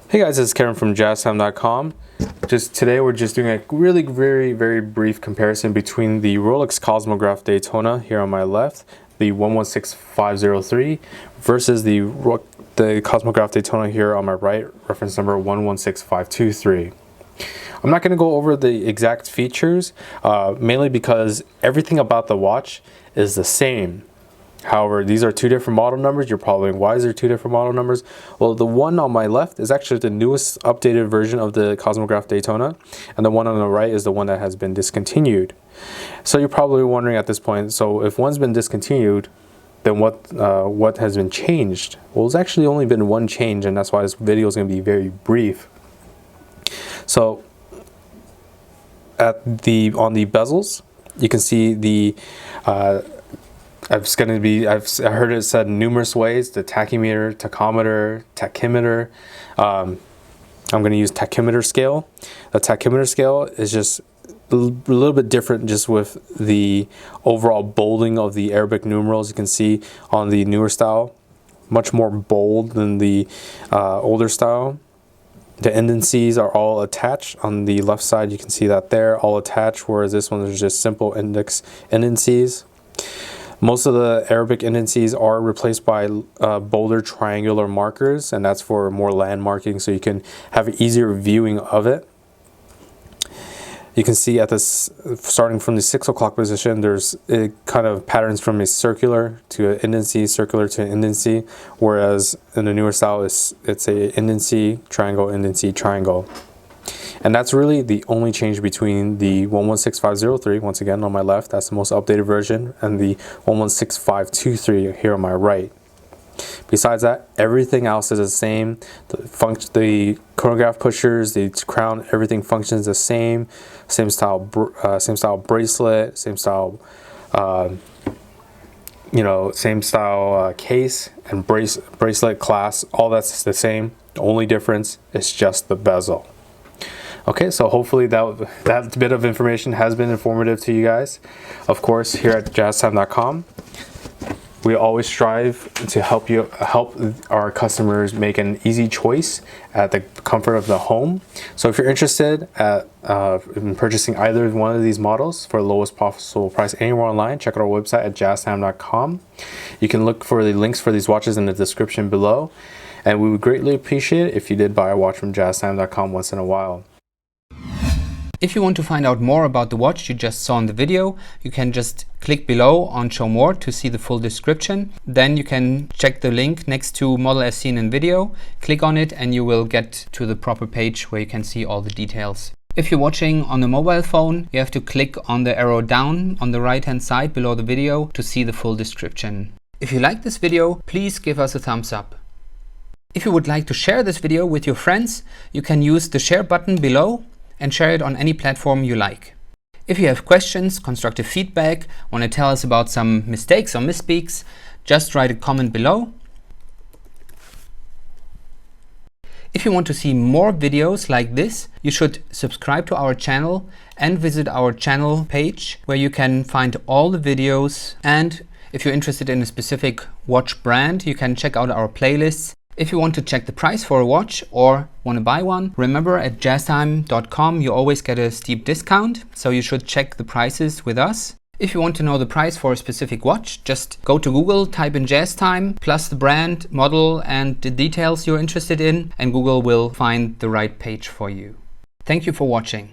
Hey guys, it's Karen from JazTime.com. Today we're just doing a really very brief comparison between the Rolex Cosmograph Daytona here on my left, the 116503, versus the Cosmograph Daytona here on my right, reference number 116523. I'm not going to go over the exact features, mainly because everything about the watch is the same. However, these are two different model numbers. You're probably wondering, why is there two different model numbers? Well, the one on my left is actually the newest updated version of the Cosmograph Daytona, and the one on the right is the one that has been discontinued. So you're probably wondering at this point, so if one's been discontinued, then what has been changed? Well, it's actually only been one change, and that's why this video is going to be very brief. So on the bezels, you can see the I've heard it said numerous ways: the tachymeter, tachometer, tachymeter. I'm going to use tachymeter scale. The tachymeter scale is just a little bit different, just with the overall bolding of the Arabic numerals. You can see on the newer style, much more bold than the older style. The indices are all attached. On the left side, you can see that they're all attached, whereas this one is just simple indices. Most of the Arabic indices are replaced by bolder triangular markers, and that's for more landmarking, so you can have an easier viewing of it. You can see at this, starting from the 6 o'clock position, there's kind of patterns from a circular to an indice, circular to an indice, whereas in the newer style, it's a indice, triangle. And that's really the only change between the 116503, once again on my left, that's the most updated version, and the 116523 here on my right. Besides that, everything else is the same. The chronograph pushers, the crown, everything functions the same. Same style bracelet, same style, same style case and bracelet clasp. All that's the same. The only difference is just the bezel. Okay, so hopefully that bit of information has been informative to you guys. Of course, here at JazTime.com, we always strive to help our customers make an easy choice at the comfort of the home. So if you're interested in purchasing either one of these models for the lowest possible price anywhere online, check out our website at JazTime.com. You can look for the links for these watches in the description below, and we would greatly appreciate it if you did buy a watch from JazTime.com once in a while. If you want to find out more about the watch you just saw in the video, you can just click below on Show More to see the full description. Then you can check the link next to Model as seen in video, click on it, and you will get to the proper page where you can see all the details. If you're watching on a mobile phone, you have to click on the arrow down on the right hand side below the video to see the full description. If you like this video, please give us a thumbs up. If you would like to share this video with your friends, you can use the share button below and share it on any platform you like. If you have questions, constructive feedback, want to tell us about some mistakes or misspeaks, just write a comment below. If you want to see more videos like this, you should subscribe to our channel and visit our channel page where you can find all the videos. And if you're interested in a specific watch brand, you can check out our playlists. If you want to check the price for a watch or want to buy one, remember at JazTime.com you always get a steep discount, so you should check the prices with us. If you want to know the price for a specific watch, just go to Google, type in JazTime, plus the brand, model and the details you're interested in, and Google will find the right page for you. Thank you for watching.